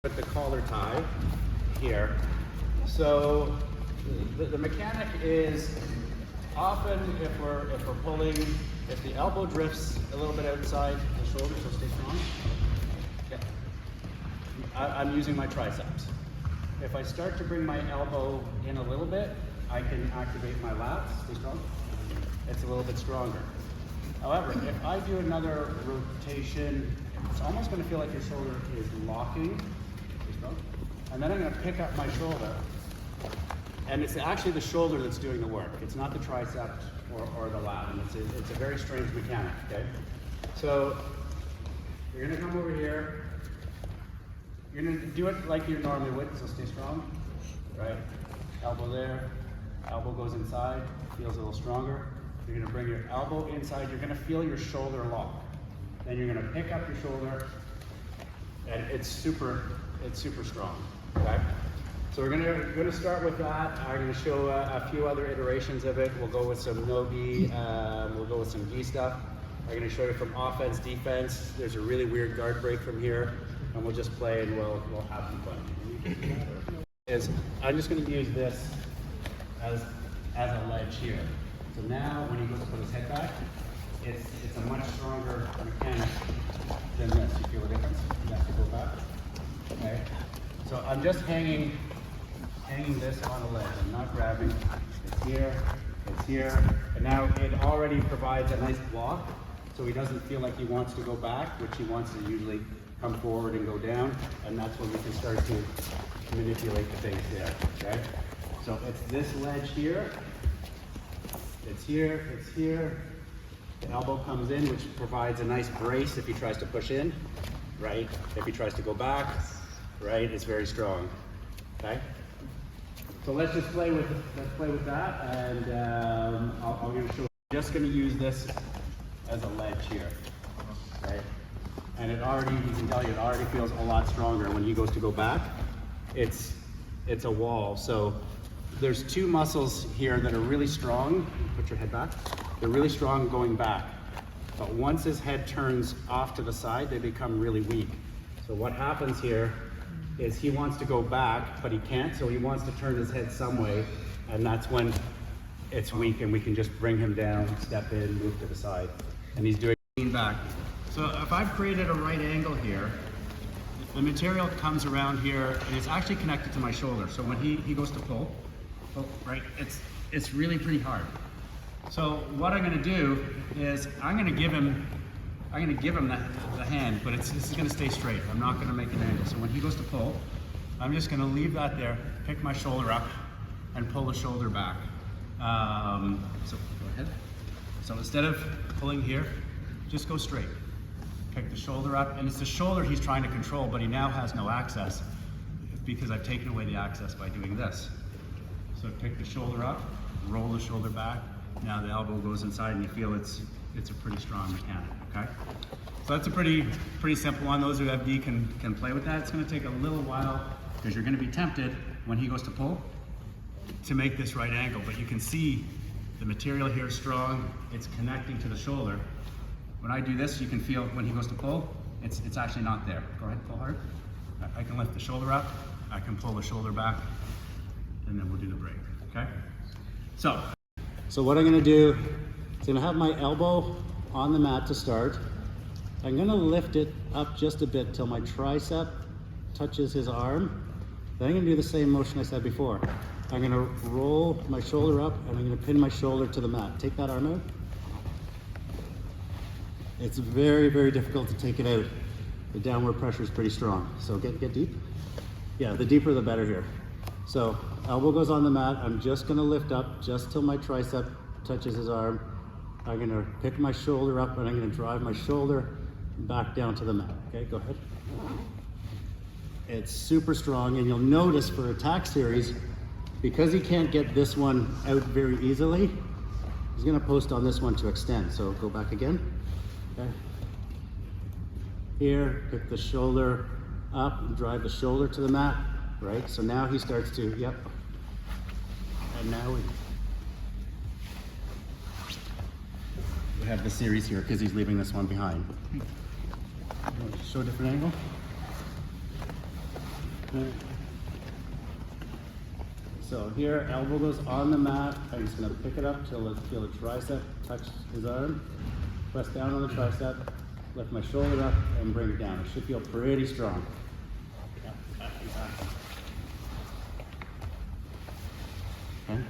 With the collar tie here. So the mechanic is often if we're pulling, if the elbow drifts a little bit outside the shoulder, so stay strong. Okay. I'm using my triceps. If I start to bring my elbow in a little bit, I can activate my lats. Stay strong. It's a little bit stronger. However, if I do another rotation, it's almost going to feel like your shoulder is locking. And then I'm going to pick up my shoulder, and it's actually the shoulder that's doing the work. It's not the tricep or the lat, and it's a very strange mechanic, okay? So you're going to come over here. You're going to do it like you normally would, so stay strong, right? Elbow there, elbow goes inside, feels a little stronger. You're going to bring your elbow inside. You're going to feel your shoulder lock. Then you're going to pick up your shoulder, and it's super strong, okay? So we're gonna start with that. I'm gonna show a few other iterations of it. We'll go with some no-gi, we'll go with some gi stuff. I'm gonna show you from offense, defense. There's a really weird guard break from here, and we'll just play and we'll have some fun. I'm just gonna use this as a ledge here. So now when he goes to put his head back, it's a much stronger mechanic than this. You feel the difference? You have to go back. Okay, so I'm just hanging this on a ledge. I'm not grabbing. It's here, and now it already provides a nice block, so he doesn't feel like he wants to go back, which he wants to usually come forward and go down, and that's when we can start to manipulate the base there. Okay, so it's this ledge here. It's here. The elbow comes in, which provides a nice brace if he tries to push in. Right? If he tries to go back, right, it's very strong. Okay? So let's just play with that, and I'm going to show. I'm just going to use this as a ledge here. Okay? And it already, you can tell you, it already feels a lot stronger when he goes to go back. It's a wall. So there's two muscles here that are really strong. Put your head back. They're really strong going back. But once his head turns off to the side, they become really weak. So what happens here is he wants to go back, but he can't, so he wants to turn his head some way, and that's when it's weak, and we can just bring him down, step in, move to the side. And he's doing back. So if I've created a right angle here, the material comes around here, and it's actually connected to my shoulder. So when he goes to pull, right, it's really pretty hard. So what I'm going to do is I'm going to give him the hand, but this is going to stay straight. I'm not going to make an angle. So when he goes to pull, I'm just going to leave that there, pick my shoulder up, and pull the shoulder back. So go ahead. So instead of pulling here, just go straight. Pick the shoulder up, and it's the shoulder he's trying to control, but he now has no access because I've taken away the access by doing this. So pick the shoulder up, roll the shoulder back. Now the elbow goes inside, and you feel it's a pretty strong mechanic. Okay, so that's a pretty simple one. Those who have gi can play with that. It's going to take a little while because you're going to be tempted when he goes to pull to make this right angle. But you can see the material here is strong. It's connecting to the shoulder. When I do this, you can feel when he goes to pull, it's actually not there. Go ahead, pull hard. I can lift the shoulder up. I can pull the shoulder back, and then we'll do the break. Okay, So what I'm going to do is going to have my elbow on the mat to start. I'm going to lift it up just a bit till my tricep touches his arm. Then I'm going to do the same motion I said before. I'm going to roll my shoulder up, and I'm going to pin my shoulder to the mat. Take that arm out. It's very, very difficult to take it out. The downward pressure is pretty strong. So get deep. Yeah, the deeper the better here. So elbow goes on the mat. I'm just going to lift up just till my tricep touches his arm. I'm going to pick my shoulder up, and I'm going to drive my shoulder back down to the mat. Okay, go ahead. It's super strong, and you'll notice for attack series, because he can't get this one out very easily, he's going to post on this one to extend. So go back again. Okay. Here, pick the shoulder up and drive the shoulder to the mat. Right, so now he starts to, yep. And now we have the series here because he's leaving this one behind. Show a different angle. So here, elbow goes on the mat. I'm just gonna pick it up till feel the tricep touch his arm. Press down on the tricep, lift my shoulder up and bring it down. It should feel pretty strong. Yeah, exactly. Okay.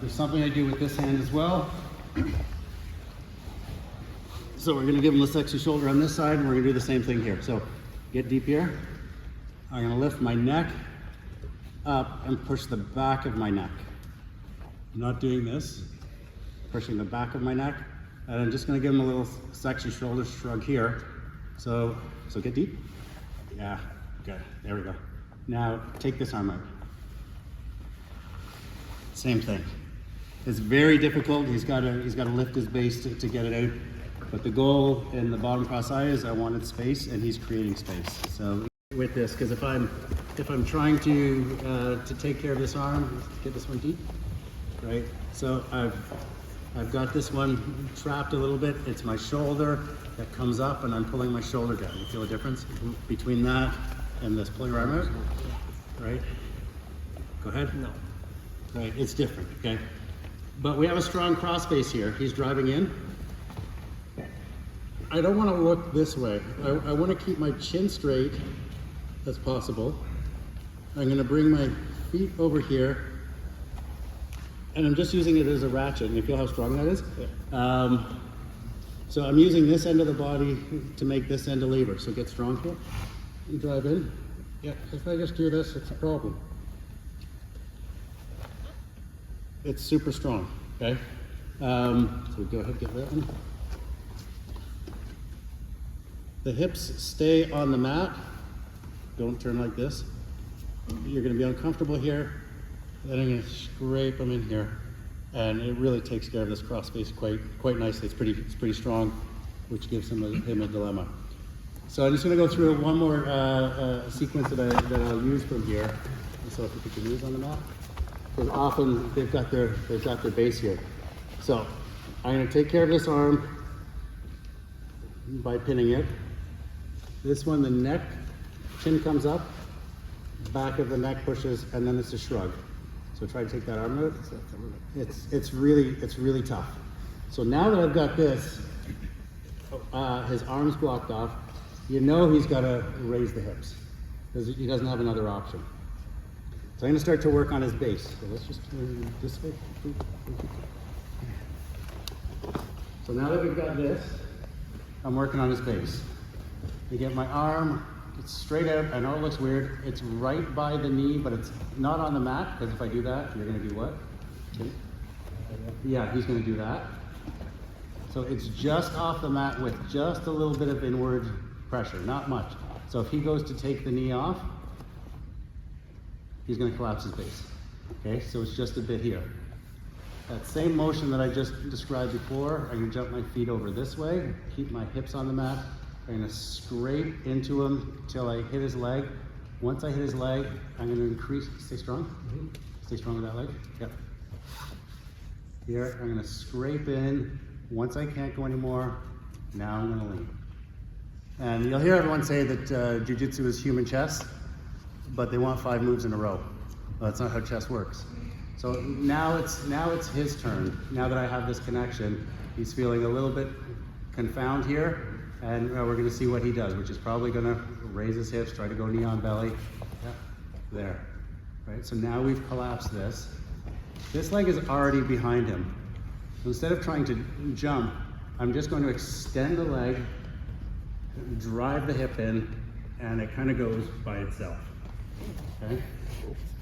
There's something I do with this hand as well. So we're gonna give him the sexy shoulder on this side, and we're gonna do the same thing here. So get deep here. I'm gonna lift my neck up and push the back of my neck. I'm not doing this, pushing the back of my neck. And I'm just gonna give him a little sexy shoulder shrug here. So get deep. Yeah, good, there we go. Now take this arm out. Same thing. It's very difficult. He's got to lift his base to get it out. But the goal in the bottom cross eye is I wanted space, and he's creating space. So with this, because if I'm trying to take care of this arm, get this one deep, right? So I've got this one trapped a little bit. It's my shoulder that comes up, and I'm pulling my shoulder down. You feel a difference between that and this? Pull your arm out, right? Go ahead. No. Right, it's different, okay? But we have a strong cross base here. He's driving in. I don't want to look this way. I want to keep my chin straight as possible. I'm going to bring my feet over here, and I'm just using it as a ratchet. And you feel how strong that is? Yeah. So I'm using this end of the body to make this end a lever. So get strong here. You drive in. Yeah, if I just do this, it's a problem. It's super strong, okay? So we go ahead and get that one. The hips stay on the mat. Don't turn like this. You're gonna be uncomfortable here. Then I'm gonna scrape them in here. And it really takes care of this cross space quite nicely. It's pretty strong, which gives him a dilemma. So I'm just gonna go through one more sequence that I'll use from here. So if you put your knees on the mat. Because often they've got their base here. So I'm going to take care of this arm by pinning it. This one, the neck, chin comes up, back of the neck pushes, and then it's a shrug. So try to take that arm out. It's really tough. So now that I've got this, his arm's blocked off. You know he's got to raise the hips because he doesn't have another option. So I'm going to start to work on his base. So let's just turn this way. So now that we've got this, I'm working on his base. I get my arm, it's straight out. I know it looks weird. It's right by the knee, but it's not on the mat, because if I do that, you're going to do what? Yeah, he's going to do that. So it's just off the mat with just a little bit of inward pressure, not much. So if he goes to take the knee off, he's going to collapse his base. Okay, so it's just a bit here. That same motion that I just described before, I'm going to jump my feet over this way, keep my hips on the mat. I'm going to scrape into him till I hit his leg. Once I hit his leg, I'm going to increase. Stay strong. Stay strong with that leg. Yep. Here, I'm going to scrape in. Once I can't go anymore, now I'm going to lean. And you'll hear everyone say that jiu-jitsu is human chess, but they want 5 moves in a row. Well, that's not how chess works. So now it's his turn. Now that I have this connection, he's feeling a little bit confound here, and we're going to see what he does, which is probably going to raise his hips, try to go knee on belly. Yep. There. Right. So now we've collapsed this. This leg is already behind him. So instead of trying to jump, I'm just going to extend the leg, drive the hip in, and it kind of goes by itself. Okay?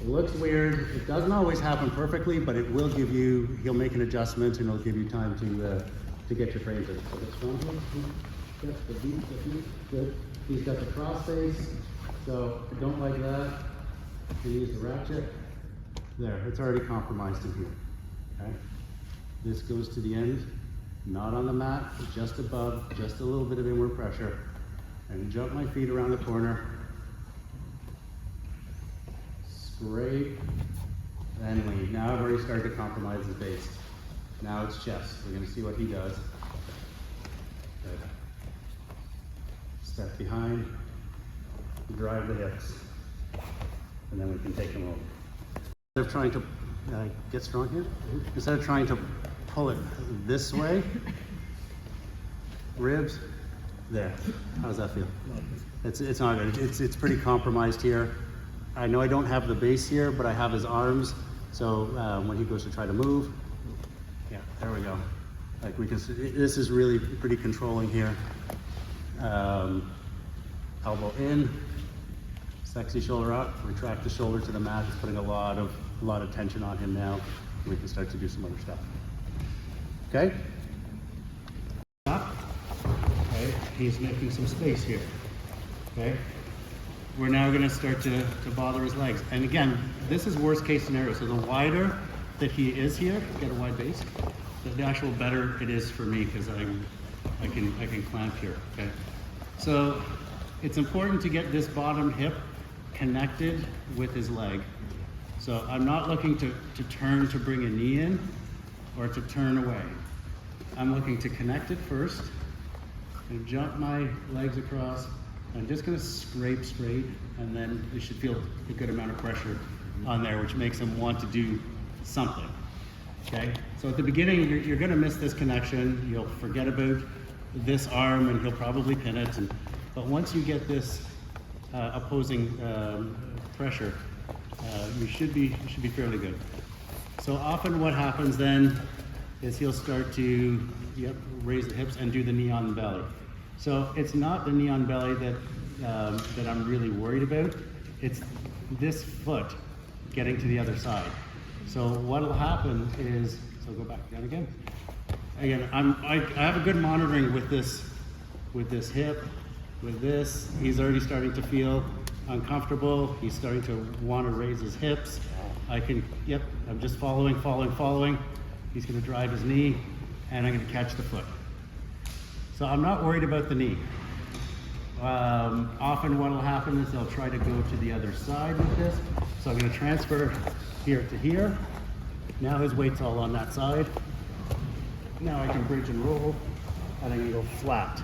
It looks weird. It doesn't always happen perfectly, but it will give you, he'll make an adjustment and it'll give you time to get your frames in. So it's strong here. Good. The beat, good. He's got the cross face, so don't like that. You use the ratchet. There, it's already compromised in here. Okay? This goes to the end, not on the mat, just above, just a little bit of inward pressure. And jump my feet around the corner. Scrape, and lean. Now I've already started to compromise his base. Now it's chest. We're going to see what he does. Good. Step behind. drive the hips, and then we can take them over. Instead of trying to get strong here, instead of trying to pull it this way, ribs, there. How does that feel? It's not good. It's pretty compromised here. I know I don't have the base here, but I have his arms. So when he goes to try to move, yeah, there we go. Like we can see, this is really pretty controlling here. Elbow in, sexy shoulder up, retract the shoulder to the mat. It's putting a lot of tension on him now. We can start to do some other stuff. Okay? Up. Okay, he's making some space here. Okay? We're now going to start to bother his legs. And again, this is worst case scenario. So the wider that he is here, get a wide base, the actual better it is for me because I can clamp here. Okay? So it's important to get this bottom hip connected with his leg. So I'm not looking to turn to bring a knee in or to turn away. I'm looking to connect it first and jump my legs across. I'm just going to scrape straight, and then you should feel a good amount of pressure on there, which makes him want to do something. Okay? So at the beginning, you're going to miss this connection. You'll forget about this arm, and he'll probably pin it. But once you get this opposing pressure, you should be fairly good. So often what happens then is he'll start to raise the hips and do the knee on the belly. So it's not the knee on belly that I'm really worried about. It's this foot getting to the other side. So what'll happen is, so go back down again. Again, I have a good monitoring with this hip, with this. He's already starting to feel uncomfortable. He's starting to want to raise his hips. I'm just following. He's going to drive his knee, and I'm going to catch the foot. So I'm not worried about the knee. Often what will happen is they'll try to go to the other side with this. So I'm going to transfer here to here. Now his weight's all on that side. Now I can bridge and roll, and I'm going to go flat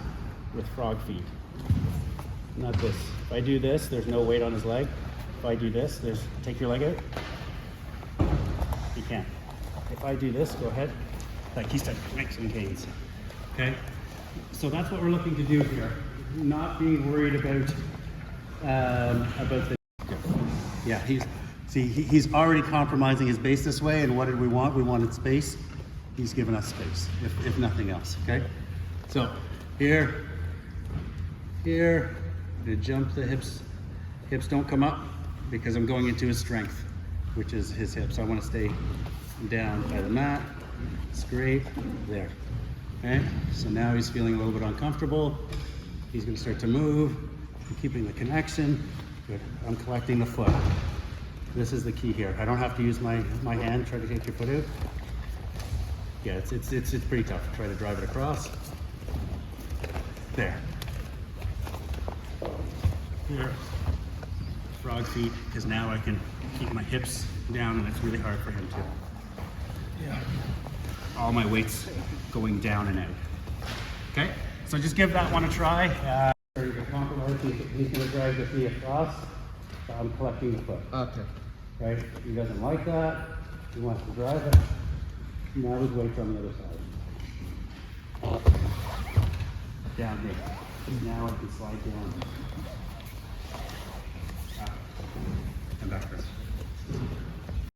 with frog feet. Not this. If I do this, there's no weight on his leg. If I do this, take your leg out. You can't. If I do this, go ahead. Like he's starting to make some gains. Okay? So that's what we're looking to do here. Not being worried about the. Yeah, he's already compromising his base this way. And what did we want? We wanted space. He's given us space, if nothing else. Okay. So here, to jump the hips. Hips don't come up because I'm going into his strength, which is his hips. So I want to stay down by the mat. Scrape there. Okay, so now he's feeling a little bit uncomfortable. He's going to start to move. I'm keeping the connection. Good. I'm collecting the foot. This is the key here. I don't have to use my hand. Try to take your foot out. Yeah, it's pretty tough. Try to drive it across. There. Here. Frog feet, because now I can keep my hips down, and it's really hard for him to. Yeah. All my weight's going down and out. Okay, so just give that one a try. He's going to drive the knee across. So I'm collecting the foot. Okay. Right? He doesn't like that. He wants to drive it. Now his weight's on the other side. Down here. Now I can slide down. And back, Chris.